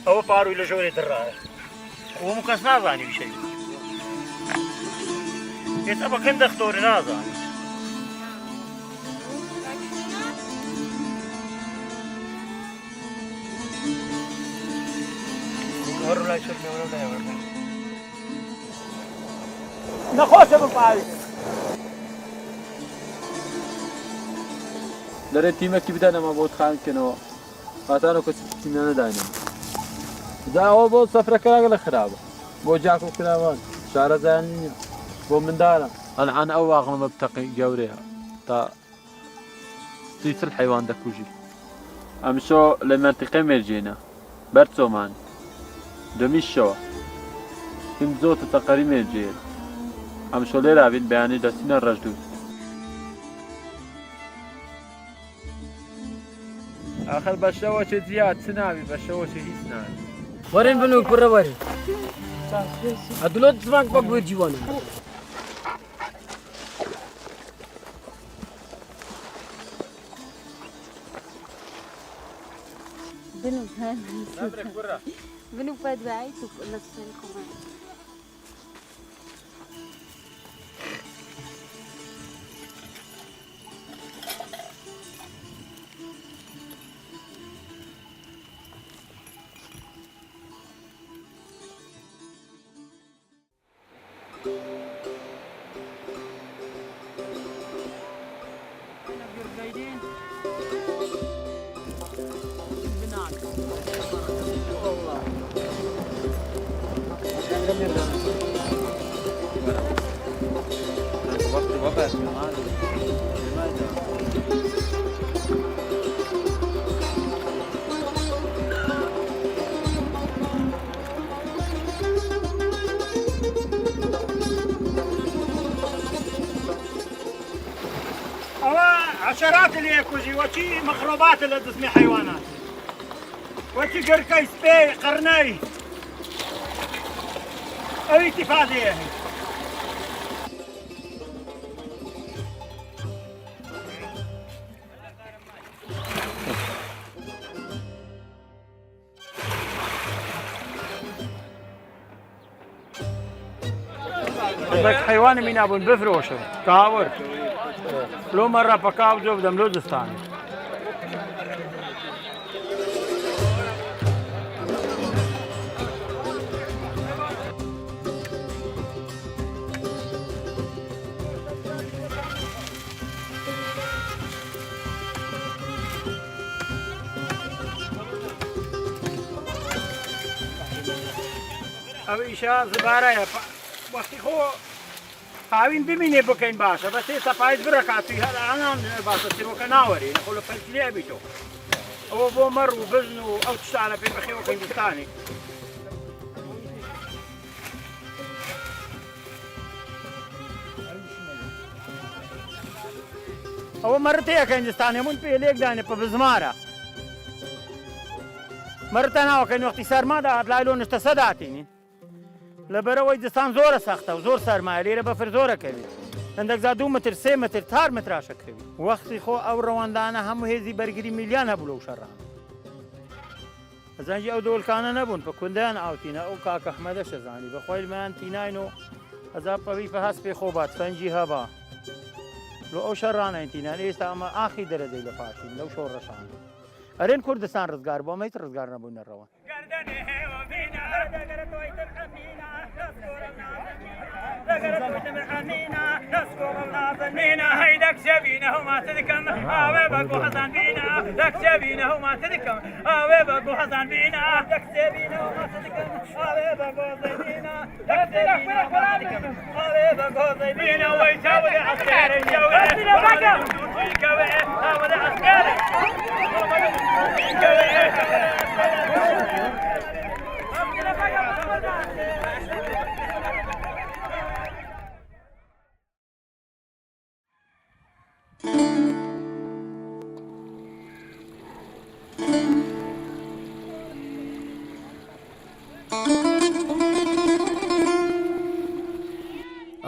ئەوە پاڕووی لە ژۆرێ دڕایە هەموو کەس نازانی وشەی هێتا بەکەن دەختۆرە نازانێ نەخۆشە بپاوی لەرێ تیمەکی بدەنەمە بۆ خانکردنەوە هاتانە کەس تیمە نەدانین داوە بۆ سەفرەکەراگە لە خراپە بۆ جاک و کراوان شارەزان نییە بۆ منداڵە ئەلعان ئەو واغڵمە بتەقی گەورەیە تا دیتر حیوان دەکوژی ئەمشۆ لە منتیقەی مێرجێنە بەرچۆمان دەمیشەوە هیم زۆتە تەقەری مێرجێن ئەمشۆ لێرابین بەیانی دەستینە ڕەشدوو آخر بەشەوە چه زیاد چ ناوی بەشەوە چه هیچ ناوی وەرن بن و کوڕە وەرن ئەدولۆت زمان بە گوێجیوانم بنو بدوعي لصنكم عشرات اللي يكوزي وشي مخروبات اللي تسمي حيوانات وشي قركي سبي قرني أو اتفاقية بدك حيوان من ابو بفروشه كاور لو مرة بكاو جو بدم لودستاني أبي إيشا زبارة يا وقتی خو پاوین ببینه بکن باشه بس یه صفایت برکاتی هر آنان باشه تیرو کناوری نقول فلسطینی بیتو او بو مر و بزن و او تشتغل في بخيو كندستاني او مرتين كندستاني من بيليك داني بزماره مرتنا وكان وقت سرما دا لايلون استصداتيني لبروي دستان زور سخته و زور سرمایه لیره بفر زوره کوي اندک زا 2 متر 3 متر 4 متر راشه کوي وقتی خو او رواندانه هم هزي برگری میلیان بلو شران زنجي او دول كان نبون فكندان اوتينا او كاك احمد شزاني بخويل مان تيناينو ازاب طبي فهس في خوبات فنجي هبا لو او شران انتينا ليس اما اخي درجه لفاشين لو شور رشان ارين كردستان رزقار بو ما يترزقار نبون الروان هيدك شبينه وما تذكم هاوي بقو حسن بينا دك شبينه وما تذكم هاوي بقو حسن بينا دك شبينه وما تذكم هاوي بقو زينينا دك شبينه وما تذكم هاوي بقو زينينا ويساوي عسكري جوي ويكوي هاوي عسكري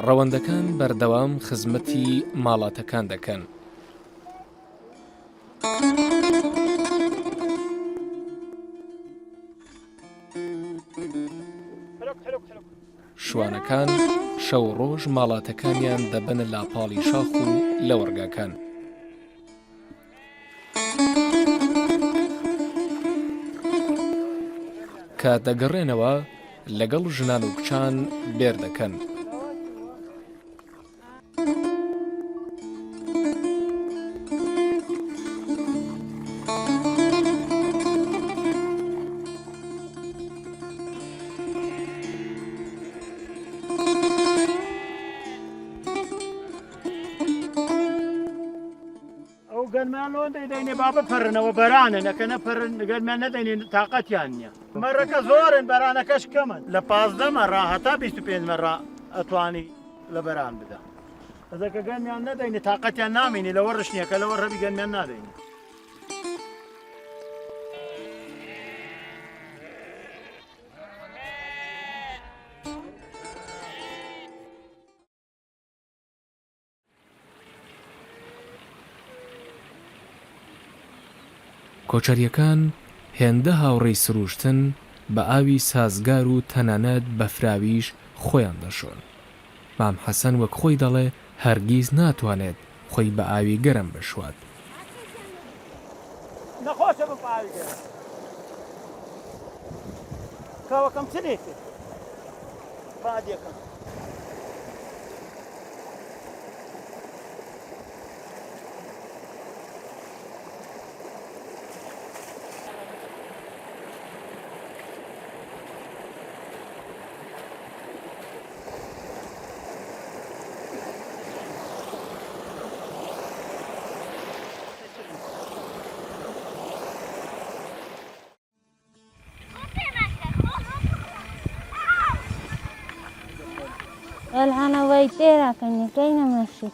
ڕەوەندەکان بەردەوام خزمەتی ماڵاتەکان دەکەن. جوانەکان شەو ڕۆژ ماڵاتەکانیان دەبنە لاپاڵی شاخ و لە وەرگاکان. کە دەگەڕێنەوە لەگەڵ ژنان و کچان بێر دەکەن. گەرمیان لۆ دەیدەینێ با بپەڕنەوە بەرانە نەکە نەپەڕن گەرمیان نەدەینێ تااقەتیان نییە مەڕەکە زۆرن بەرانەکەش کەمن لە 15 مەڕا هەتا 25 مەڕا ئەتوانی لە بەران بدە ئەزەکە گەرمیان نەدەینێ تااقەتیان نامینی لەوە ڕشنیە کە لەوە ڕەبی گەرمیان نادەینێ. کۆچەریەکان هێندە هاوڕێی سروشتن بە ئاوی سازگار و تەنانەت بەفراویش خۆیان دەشۆن. مام حەسەن وەک خۆی دەڵێ هەرگیز ناتوانێت خۆی بە ئاوی گەرم بشوات. نەخۆشە بە ئاوی گەرم کاوەکەم چنێتی بادیەکەم الحنا ويتيرا كني كاينه ماشي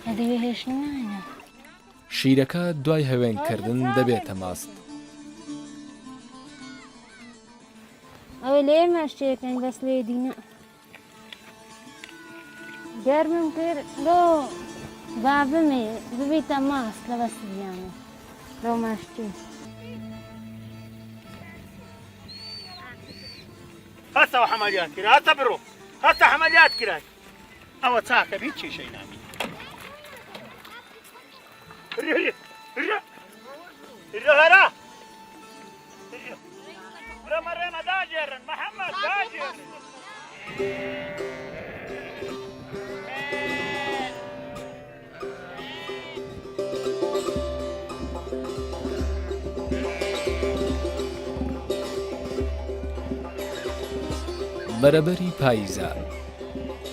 هذه هيش نانا شیرەکە دوای هەوێنکردن دەبێتە ماست. او ليه ماشي كان بس ليدينا جرم كير لو بابمي ببيتا ماس لبس يعني لو ماشي هسه وحمليات كراي هسه برو هسه حمليات كراي او تاكا بيتشي شيء نامي الرهرة رمى داجر محمد داجر بەرەبەری پاییزە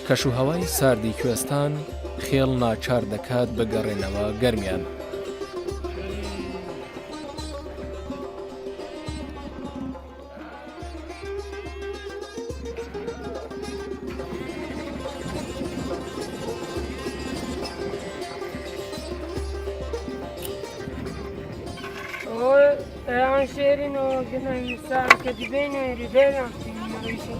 کەشوهەوای ساردی کوێستان خێڵ ناچار دەکات بگەڕێنەوە گەرمیان. عن شيرين وقلنا الإنسان كذبين ربينا في المعيشة.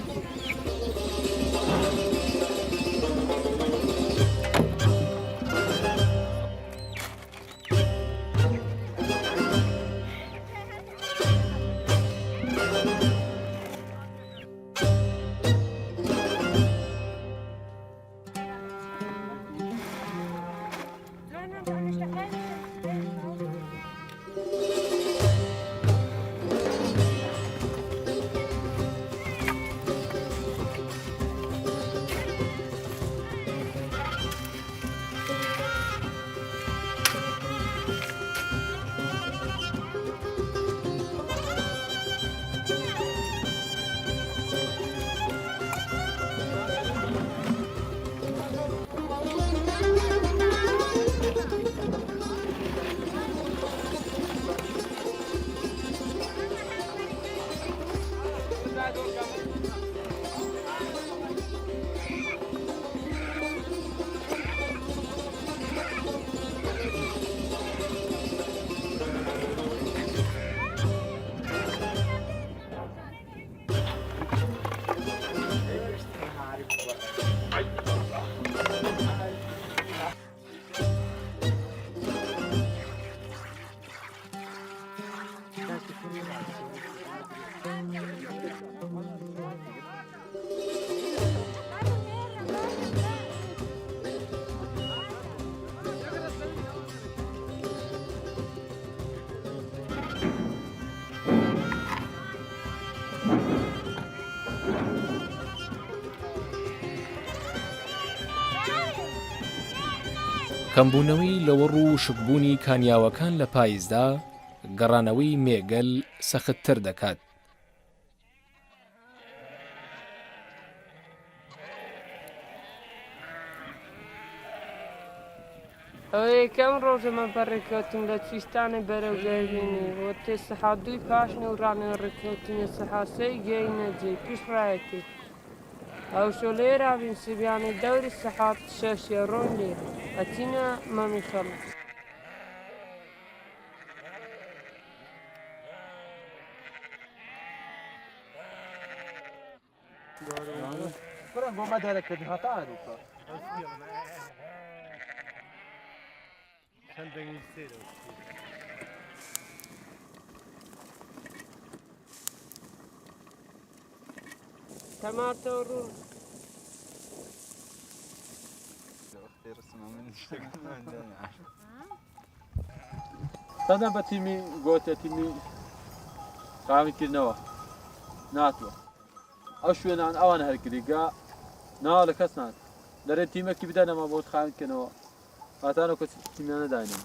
کەمبوونەوەی لەوەڕ و شکبوونی کانیاوەکان لە پاییزدا گەڕانەوەی مێگەل سەختتر دەکات. ئەوە یەکەم ڕۆژەمە بەڕێکەوتن لە چویستانی بەرەو گەردێنێ وە تێ سەحات دووی پاشنە و ڕانە ڕێکەوتنە سەحاسەی گەینە جێ پیشڕایەتی ئەو شۆلەیە راوین سبیانی دەوری سەحات شەشیە ڕۆن لێ ئەچینە مەمی خەڵک. تەماتە ڕوو سەدەم بە تیمی گۆتە تیمی ڕاوینکردنەوە ناتوە ئەو شوێنان ئەوان هەرگریگا ناوە لە کەس نات دەرێت تیمەکی بدەنەوە بۆ خاوینکردنەوە هاتانە کەس تیمیانە داینەوە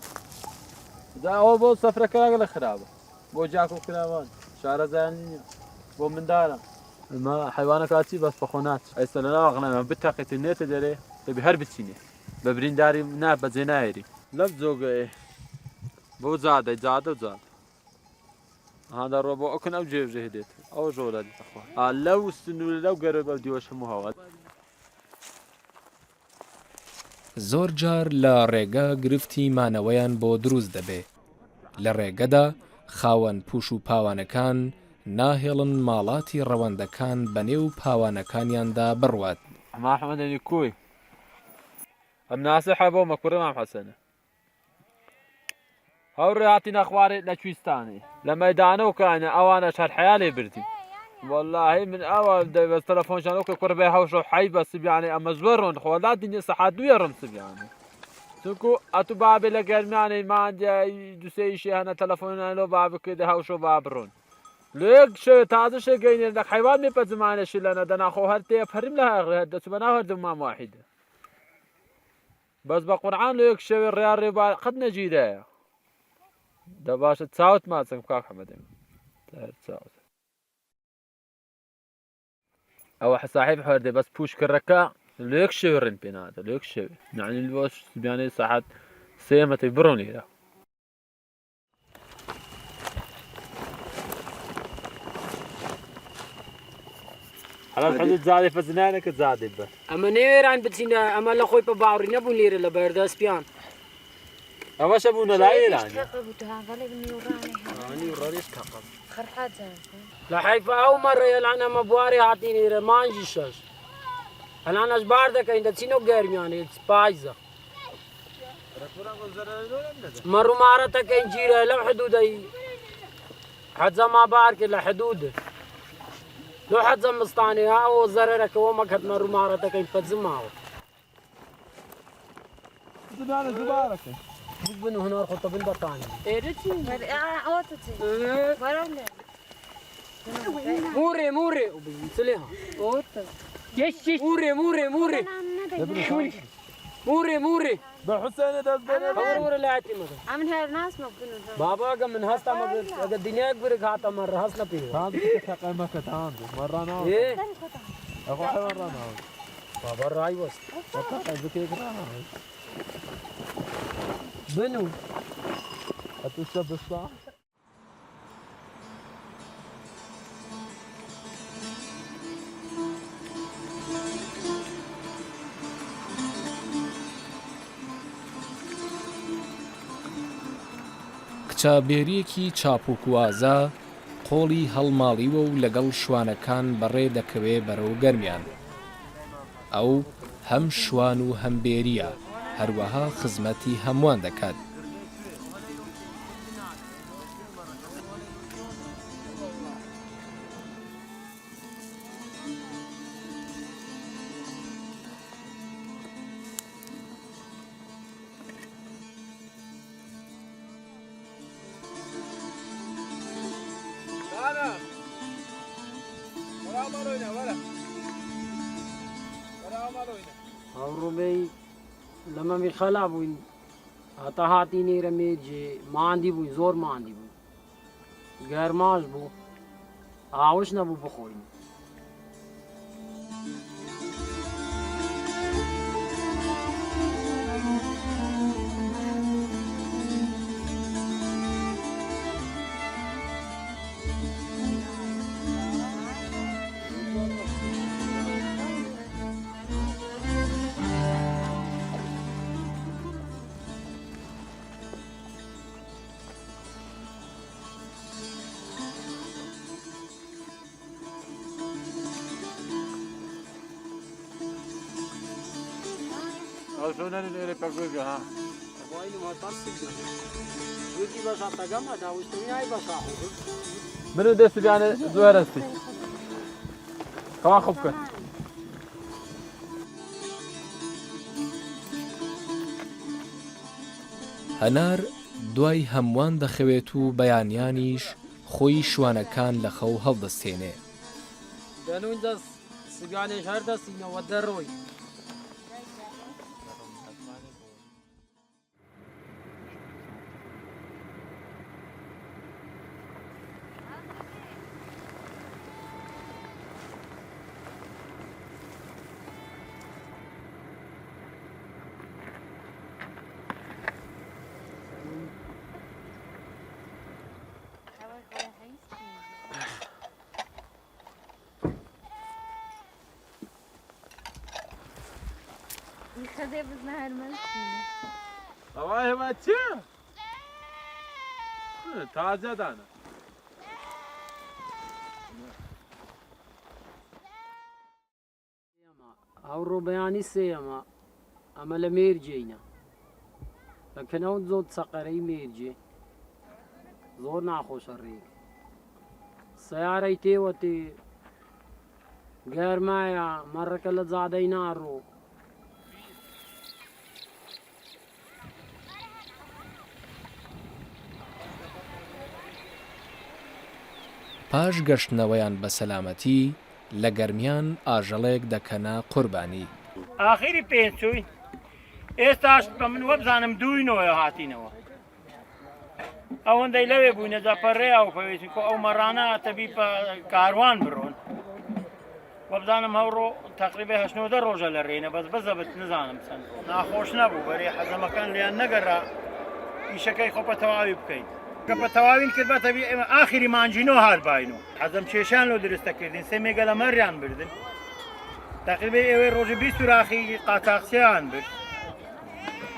دا ئەوە بۆ سەفرەکەراگە لە خراپە بۆ جاک و کراوان شارەزایان نییە بۆ منداڵە ئەمە حیوانە کاچی بەس بەخۆ ناچ ئەیستا لە ناوە غنەمە بتەقێتی نێتە دەرێ دەبی هەر بچینێ بە برینداری نا بەجێ نایێری لەم جۆگەیە بۆ جادەی جادە و جادە هذا الربع أكن أو جيب جهدت أو جولد أخوة لو سنو لو قرب أودي وش مهوات زۆر جار لە ڕێگە گرفتی مانەوەیان بۆ دروست دەبێ لە ڕێگەدا خاوەن پوش و پاوانەکان ناهێڵن ماڵاتی ڕەوەندەکان بەنێو پاوانەکانیاندا بڕوات. ما حمدني كوي أم ناصحة بو مكبر مام حسنة هوري هاتينا أخباري لشويستاني لما يدانو كان أوانا شهر حيالي بردي والله من أول بس تلفون شانوك قربي هوشو حي بس يعني أما زورون خوالات دنيا صحات دوية رمس يعني سوكو أتو بابي لقرماني ما عندي دوسي شي هنا تلفون لو بابي كده هوشو بابرون ليك شو تازه شي قيني لك حيوان مي بزمانه شي لنا دنا خو هرتي فرم لها هدت بنا هرد مام واحده بس بقرآن ليك شو الريال ربا قد نجيده ده باش تساوت ما تسمع كاك حمد تساوت او صاحب حردي بس بوش كركا ليك شو رن بينات ليك شو يعني الوش يعني صحت سيمه بروني له على الحدود زادي فزنانك زادي بس ئەمە نێوێران بچینە ئەمە لە خۆی بە باوڕی نەبوون لێرە لە بەردەستپیان اما شبونا لا يلعن لە حیفە ئەو مەڕێ لەعن ئەمە بواری هاتی لێرە مانجی شەش ئەلان ئەشبار دەکەین دەچینە و گەرمیانێ پایزە مەڕوومارەتەکەین گیرە لەم حدودەی حەجە ما بار کرد لە حدودە لو حد مستاني ها وزررك وما كانت مرومارتك كيف تزمعوا زبالك بنو هنا خطه بالبطاني ايرتي اوتتي ورانا موري وبنسليها يش موري موري بحسين ده ورا لا اعتمد عمل هالناس مبنون بابا قام من هستا ما اگر دنيا اكبر خاطه مره هسنا بيه هذا قيمه كتان مرانا ايه اخو مرانا بابا راي وسط بكيك رانا بنو اتشرب الصح کچابێریەکی چاپوکوازە قۆڵی هەڵماڵیوە و لەگەڵ شوانەکان بەڕێ دەکەوێ بەرەو گەرمیان ئەو هەم شوان و هەم بێریە هەروەها خزمەتی هەمووان دەکات هاوڕۆبەی لەمە میخەلا بووین هەتا هاتی نێرە مێرجێ ماندی بووی زۆر ماندی بوو گەرماش بوو ئاوش نەبوو بخۆین شلون اللي بقول ها منو دست يعني زوار استي خواخب كن هەنار دوای هەمووان دەخەوێت و بەیانیانیش خۆی شوانەکان لە خەو هەڵدەستێنێ دەنوین دەست سگانێش هەر دەستینەوە دەڕۆی خذي بزنها المسكين والله ما تشوف تازه دانا ئەوڕۆ بەیانی سێەمە ئەمە لە مێرجێینە لەکەنەوە زۆر سەقەرەی مێرجێ زۆر ناخۆشە ڕێک سیارەی تێوە تێ گەرمایە مەڕەکە لە جادەی ناڕۆ پاش گەشتنەوەیان بە سەلامەتی لە گەرمیان ئاژەڵێک دەکەنە قوربانی ئاخیری پێنجووی ئێستاش بە من وەبزانم دووینەوە هاتینەوە ئەوەندەی لەوێ بووینە دەپەڕێیا و پێویستی کۆ ئەو مەڕانە تەبی کاروان بڕۆن وەبزانم هەوڕۆ تەقریبا 8 ڕۆژە لە ڕێنە بەس بەزەبت نزانم چەند ناخۆش نەبوو بەرێ حەزەمەکان لیان نەگەڕا ئیشەکەی خۆ بە تەواوی بکەیت کە بە تەواوین کرد بە تەبی ئێمە ئاخری مانجینۆ هاتباینەوە حەزم کێشان لەو دروستەکردین 3 مێگە لە مەریان بردن تقریبا ئێوەی ڕۆژی 20 سوراخی قاچاقچیان برد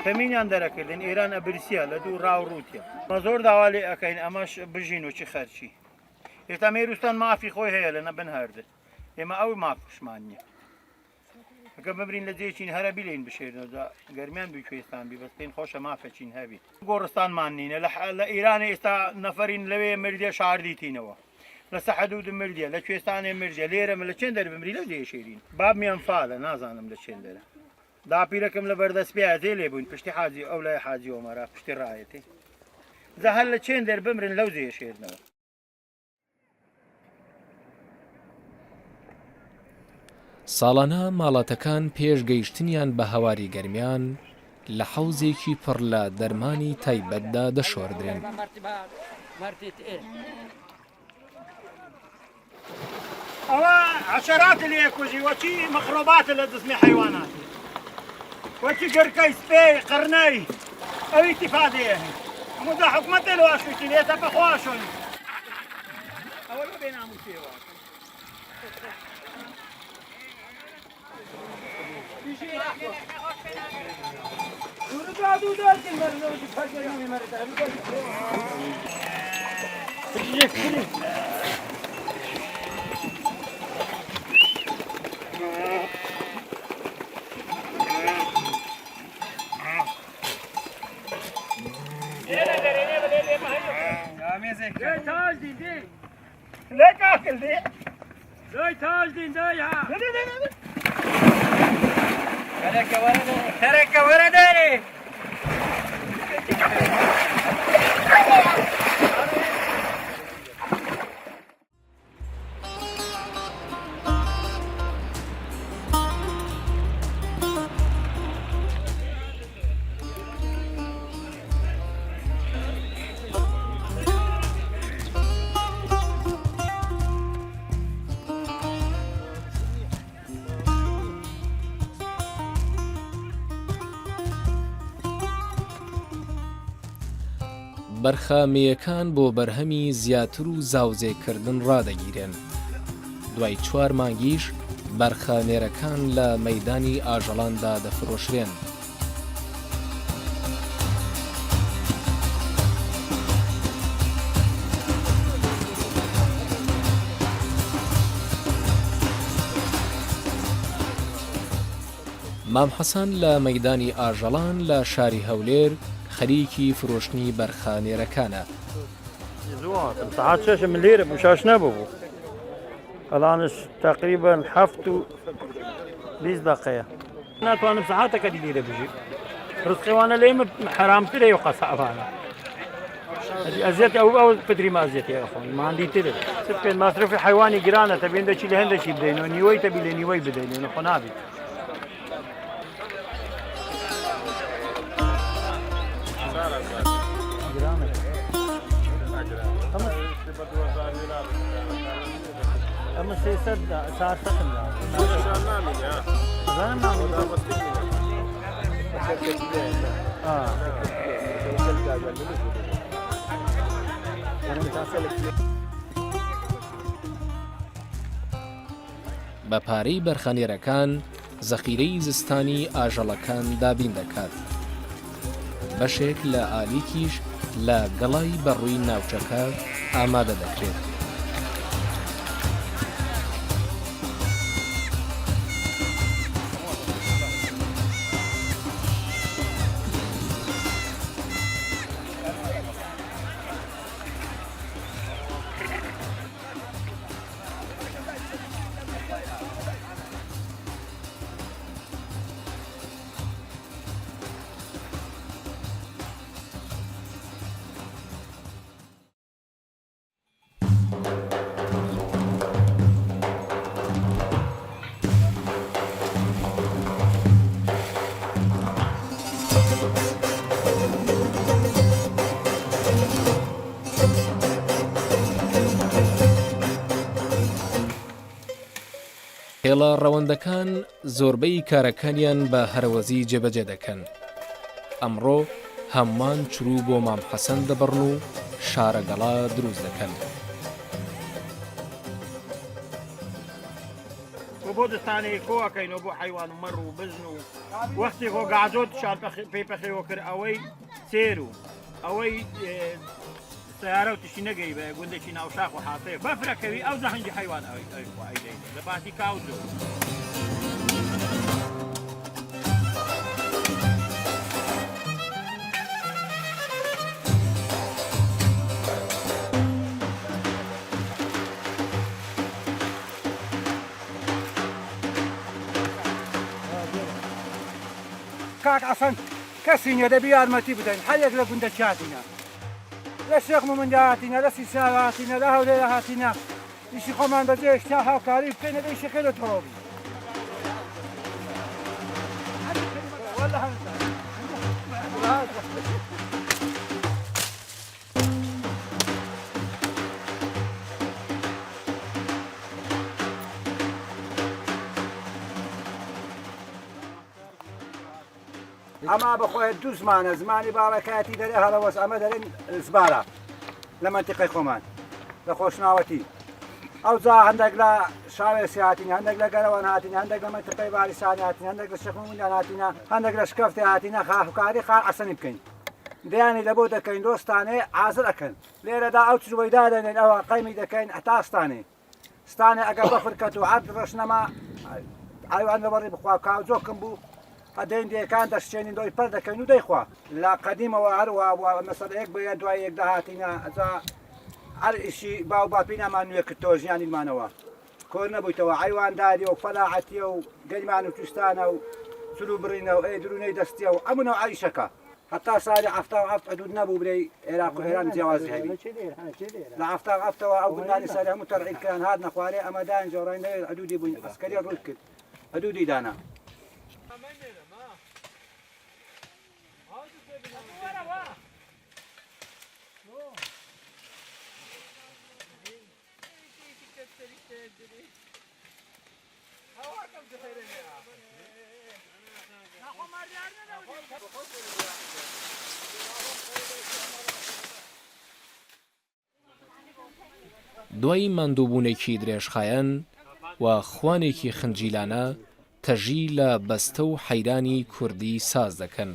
کەمینیان دەرەکردن ئێران ئەبرسیە لە دوو ڕاوڕوتیە مە زۆر داوا لێ ئەەکەین ئەمەش بژین و چی خەرچی ئێستا مێروستان مافی خۆی هەیە لە نەبن هەردن ئێمە ئەوی مافشمان نییە ئەگە ببرین لە جێچین هەرە بیلین بشێنەوە گەرمیان دوی کوێستان بی بەس پێین خۆشە مافەچین هەبی گۆڕستانمان نینە لە ئێرانی ئێستا نەفەرین لەوێ مردێ شاردیتینەوە لە سەحەدود مردیە لە کوێستانێ مردێ لێرەمە لە چێن دەربمری لە دێشێرین بابمیان فالە نازانم لە چێن دەرە داپیرەکەم لە بەردەستپێ تێ لێ بووین پشتی حاجی ئەو لای حاجی ئۆمەرا پشتی ڕایەتی جا هەر لە چێن دەربمرن لەو دێشێرنەوە ساڵانە ماڵاتەکان پێش گەیشتنیان بە هەواری گەرمیان لە حەوزێکی پڕ لە دەرمانی تایبەتدا دەشۆردرێن ئەوە عەشەرات لێکوژی وەچی مەخرۆباتە لە دزمی حەیوانات وەچی گەرکەی سپێی قڕنەی ئەوی تیفادەیە هەموو دا حکومەتە لە واشوشتی لێتە بەخواشن ئەوە بێ ناموسێوە ليه كاكل دي ليه تاج دي يا ترك ورده بەرخامەیەکان بۆ بەرهەمی زیاتر و زاوزێکردن ڕادەگیرێن. دوای 4 مانگیش بەرخامێرەکان لە مەیدانی ئاژەڵاندا دەفرۆشرێن. مام حەسەن لە مەیدانی ئاژەڵان لە شاری هەولێر خەریکی فرۆشتنی بەرخانێرەکانە. ساعات 6 من ليرة مشاش نبوه الآن تقريبا 7 دقيقة أنا توانم ساعاتك دي ليرة بجي رزقي وانا ليم حرام تري وقصاب أنا أزيتي أو بدري ما أزيتي يا أخوي ما عندي تري سبك المصرف حيواني جيرانه تبين ده شيء لهنده شيء بدينه نيوي تبي لنيوي بدينه خنابي أما سيسد صار سخن بە پارەی بەرخانێرەکان زەخیرەی زستانی ئاژەڵەکان دابین دەکات. بەشێک لە ئالیکیش لە گەڵای بەڕووی ناوچەکە ئامادە دەکرێت. هێڵە ڕەوەندەکان زۆربەی کارەکانیان بە هەرەوەزی جێبەجێ دەکەن. ئەمڕۆ هەمووان چرو بۆ مام حەسەن دەبڕن و شارەگەڵا دروست دەکەن. بۆ دەستانەیە کۆەکەینەوە بۆ حیوان و مەڕ و بزن و وەختی خۆ گازۆت شار پێی پەخێوە کرد ئەوەی سێر و ئەوەی سیارە و تشی نەگەی بە گوندێکی ناوشاخ و حاسەیە بەفرەکەوی ئەو زەهەنگی حیوان ئەوەی لە باسی کاوزۆ. کاک عەسەن کەسی نییە دەبی یارمەتی بدەین هەرێک لە گوندە چاتینە لە شێخ مومەندە هاتینە لە سیسار هاتینە لە هەولێرە هاتینە ئیشی خۆمان بەجێ شتا هاوکاری بکەینە دەی شەکەی لە تەواوی ئەما بەخۆیت دوو زمانە زمانی باڵەکەتی دەرێ هەڵەوەس ئەمە دەرێن زبارە لە منتیقەی خۆمان لە خۆشناوەتی ئەو جا هەندێک لە شاوێسی هاتینە هەندێک لە گەرەوەن هاتینە هەندێک لە منتیقەی باریسانی هاتینە هەندێک لە شێخ مومەندان هاتینە هەندێک لە شکەفتی هاتینە خاوکاری خان عەسەنی بکەین دەیانی لەبۆ دەکەین دۆستانێ ئازر ئەکەن لێرەدا ئەو چروەیدا دەنێن ئەوە قەیمی دەکەین هەتا ستانێ ستانێ ئەگەر بەفرکەت و عەرد ڕەشنەما ئایوان لەبەڕی بخوا کاوجۆکم بوو هەدەین دێکان دەشتێنین دۆی پەر دەکەین و دەیخوا لە قەدیمەوە هەروە مەسەلەیەک بە دوای یەکدا هاتینە ئەجا هەر ئیشی باو باپی نامان نوێ کرد تۆ ژیانیمانەوە کۆر نەبوویتەوە حیوانداری و فەلاحەتیە و گەنمان و تووستانە و سلو بڕینەوە ئەی درونەی دەستیە و ئەمنەوە عیشەکە هەتا ساڵی هەفتا و هەفت حدود نەبوو برەی عێراق و هێران جیاوازی هەبی لە هەفتا و هەفتەوە ئەو بنانی ساڵی هەموو تەرعیدکران هات نەخوارێ ئەمە دایان جۆڕای نەوێت حدودی بووین ئەسکەری ڕووی کرد حدودی دانا دوای ماندووبوونێکی درێژخایەن و خوانێکی خنجیلانە تەژی لە بەستە و حەیرانی کوردی ساز دەکەن.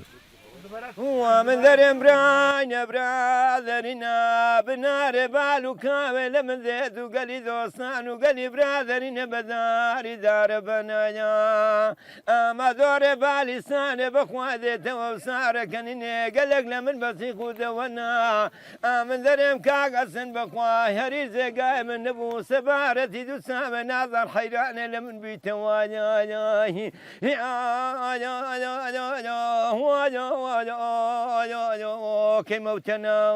من ذرم براين برادرنا بنار بالو كامل من ذات وقلي دوستان وقلي برادرنا بداري دار بنايا اما دور بالسان بخوادت وصار كنني قلق لمن بسيق ودونا من ذرم كاقسن بخوا هريز قايم النبو سبارتي دو سام ناظر حيران لمن بيتوايا كموتنا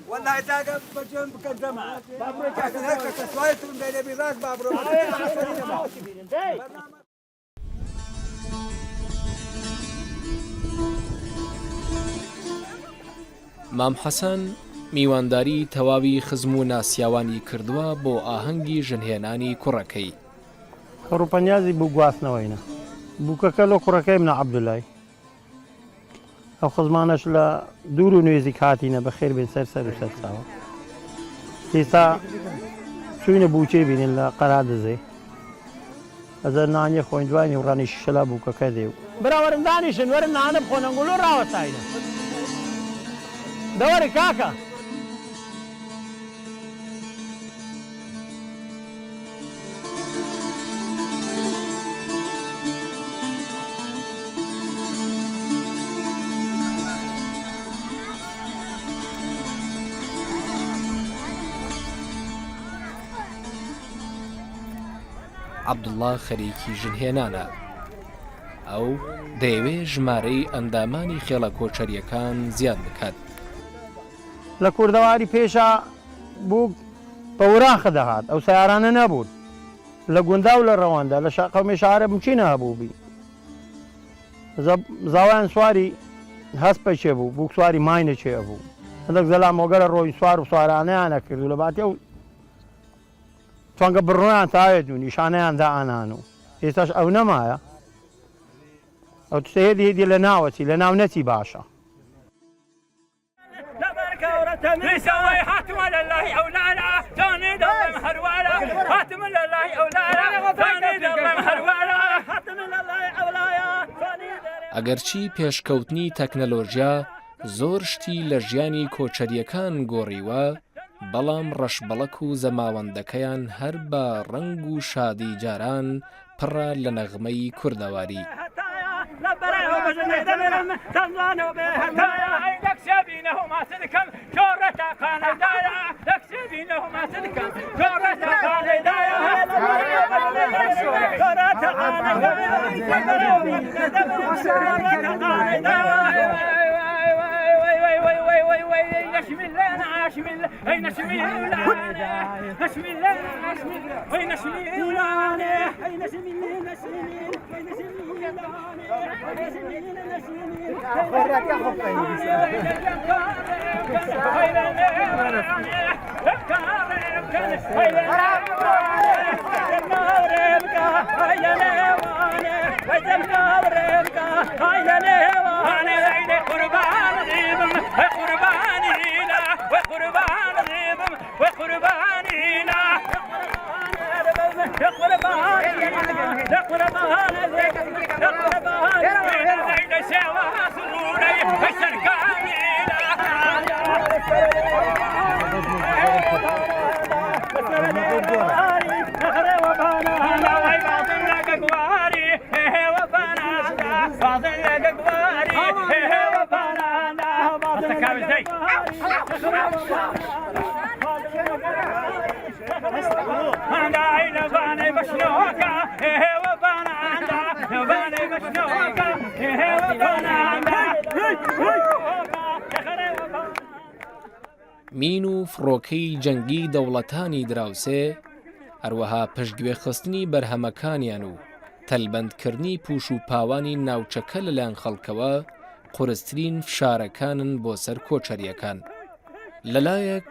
والله إذا بجون بقدمها بابرو كاسن هيك كسويتون بين بيراس بابرو مام حەسەن میوانداری تەواوی خزم و ناسیاوانی کردووە بۆ ئاهەنگی ژنهێنانی کوڕەکەی. خروپەنیازی بوو گواستنەوەینە بووکەکە لۆ کوڕەکەی منە عەبدوڵای ئەو خزمانەش لە دوور و نوێزی هاتینە بەخێر بێن سەر و سەر چاوە ئێستا چووینە بووچەی بینین لە قەرادەزێ ئەزە نانیە خۆین دوانی و ڕانی شەلا بووکەکە دێ و براوەرم دانیشن وەرن نانە بخۆنە گوڵۆ ڕاوەساینە دەوەرە کاکە عەبدوڵڵا خەریکی ژنهێنانە. ئەو دەیەوێت ژمارەی ئەندامانی خێڵە کۆچەریەکان زیاد بکات. لە کوردەواری پێشە بوو بە وراخە دەهات ئەو سیارانە نەبوون لە گوندا و لە ڕەواندا لە قەومێ شارە بچینە هەبوو بی زاوایان سواری هەست پەچێ بوو بوو سواری ماینە چێ بوو هەندێک زەلام مۆگەرە ڕۆی سوار و سوارانەیانە کرد و لە باتێ و چۆنگە بڕۆیان تاوێت و نیشانەیان دا ئانان و ئێستاش ئەو نەمایە ئەو تشتەیە هێدی لە ناوەچی لە ناو نەچی باشە يسوي حاتم لله أولانا ثاني دم هروالا حاتم لله أولانا ثاني دم هروالا حاتم لله أولانا ثاني ئەگەرچی پێشکەوتنی تەکنەلۆژیا زۆر شتی لە ژیانی کۆچەریەکان گۆڕیوە، بەڵام ڕەشبەڵەک و زەماوەندەکەیان هەر بە ڕەنگ و شادی جاران پڕە لە نەغمەی کوردەواری. مین و فڕۆکەی جەنگی دەوڵەتانی دراوسێ، هەروەها پشتگوێخستنی بەرهەمەکانیان و تەلبەندکردنی پوش و پاوانی ناوچەکە لەلایەن خەڵکەوە قورسترین فشارەکانن بۆ سەر کۆچەریەکان. لەلایەک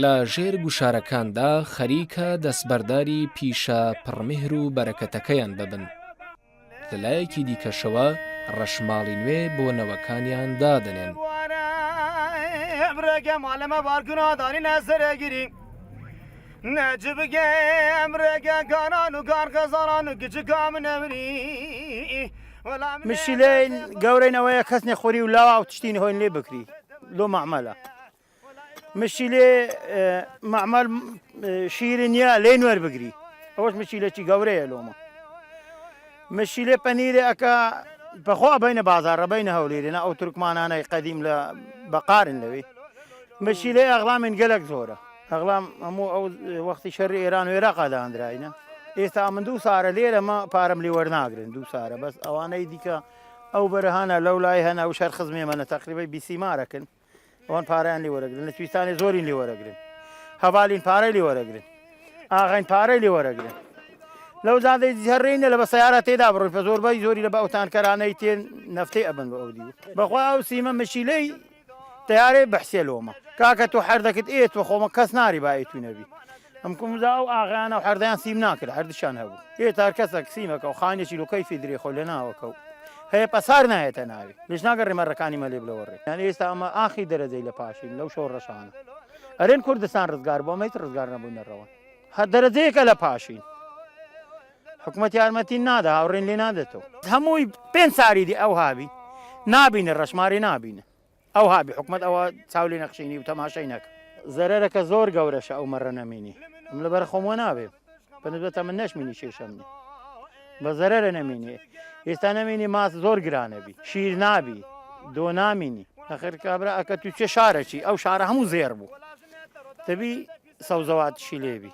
لە ژێر گوشارەکاندا خەریکە دەستبەرداری پیشە پڕمهر و بەرەکەتەکەیان ببن. لەلایەکی دیکەشەوە ڕەشماڵی نوێ بۆ نەوەکانیان دادەنێن. برگم عالم بارگنا داری نظر گیری نجب گم رگه گانان و گارگزاران و گچ گام نمری مشیلەی گەورەینەوەیە کەس نەخۆری و لاوا و تشتین هۆین لێ بکری لۆ مەعمەلە مشیلێ مەعمەل شیرین نیە لێ نوێر بگری ئەوەش مشیلەکی گەورەیە لۆمە مشیلێ پەنیرێ ئەکە بەخوا بینە بازارڕە بینە هەولێرێنە ئەو تورکمانانەی قەدیم لە بەقارن لەوێ مشیلێ ئەغڵامین گەلک زۆرە ئەغڵام هەموو ئەو وەختی شەڕی ئێران و عێراقا داهاندراینە ئێستا من 2 سارە لێرەمە پارەم لێ وەرناگرن 2 سارە بەس ئەوانەی دیکە ئەو بەرهانە لەو لای هەنا و شەر خزمێمەنە تەقریبەی 20 مارەکن ئەوان پارەیان لێ وەرەگرن لە کوێستانی زۆرین لێ وەرەگرن هەڤالین پارەی لێ وەرەگرن ئاغین پارەی لێ وەرەگرن لەو زادەی هەڕێنە لە بە سەیارە تێدا بڕۆن بە زۆربەی زۆری لە بە ئەوتانکەرانەی تێن نەفتەی ئەبن بە ئەو دیوە بەخوا ئەو سیمە مەشیلەی تیارێ بەحسێ لۆمە کاکە تۆ حەردەکەت ئێت وە خۆمە کەس ناری باەتو نەبی ئەم کومزا و ئاغیانە و هەردەیان سیم ناکرد هەردشان هەبوو ئێتار کەسێک سیمەکە و خانێکی لۆکەیفی درێخۆ لە ناوەکە و هەیە پەسار نایێتە ناوی لەش ناگەڕێ مەڕەکانی مەلێ بلەوەڕێ یان ئێستا ئەمە ئاخی دەرەجەی لە پاشین لەو شۆڕەشانە ئەرێن کوردستان ڕزگار بۆ ئەمەیت ڕزگار نەبوونەڕەوە هە دەرەجەیەکە لە پاشین حکوومەت یارمەتی نادا هاوڕێن لێ نادێتەوە هەمووی 5 ساریدی ئەو هابی نابینە ڕەشماری نابینە ئەو هابی حکوومەت ئەوە چاولی نەخشینی و تەماشای نەکە زەرەرەکە زۆر گەورەشە ئەو مەڕە نەمینی ئەم لەبەر خۆمۆ نابێ بەنسبەتە من نەشمینی شێشەمنی بە زەرەرە نەمینێ ئێستا نەمینی ماس زۆر گرانەبی شیر نابی دۆ نامینی ئەخر کابرا ئەکە تو چێ شارەکی ئەو شارە هەموو زێر بوو دەبی سەوزەواتشی لێبی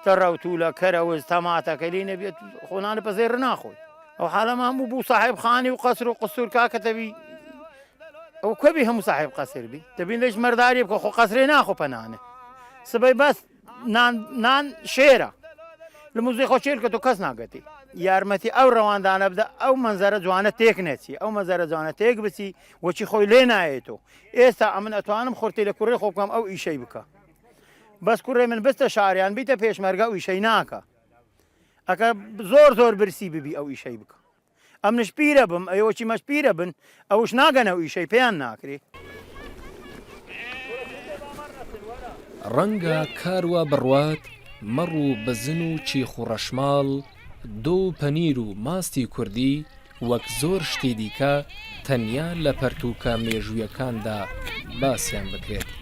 تەڕەوتولە کەرەوز تەماتەکە لێ نەبێت خۆنانە بە زێر ناخۆی ئەو حالەمە هەموو بوو ساحب خانی و قەسر و قسوور کاکە دەبی ئەو کوێبی هەموو ساحب قەسر بی دەبین لەش مەرداری بکە خۆ قەسرێ ناخۆ پەنانە سبەی بەس نان شێرە لە موزەی خۆچێل کە تۆ کەس ناگەتی یارمەتی ئەو ڕەواندانە بدە ئەو منزەرە جوانە تێک نەچی ئەو مەزەرە جوانە تێک بچی وەچی خۆی لێ نایێتەوە ئێستا ئەمن ئەتوانم خورتی لە کوڕی خۆ بکەم ئەو ئیشەی بکە بەس کوڕێ من بستە شاریان بیتە پێشمەرگە و ئیشەی ناکە ئەکە زۆر زۆر برسی ببی ئەو ئیشەی بکە ئەم نش پیرە بم ئەوەچی مەش پیرە بن ئەوش ناگەنە و ئیشەی پێیان ناکرێ ڕەنگە کاروە بڕوات مەڕ و بەزن و چیخ و ڕەشماڵ دۆ و پەنیر و ماستی کوردی وەک زۆر شتی دیکە تەنیا لە پەرتووکە مێژوویەکاندا باسییان بکرێت.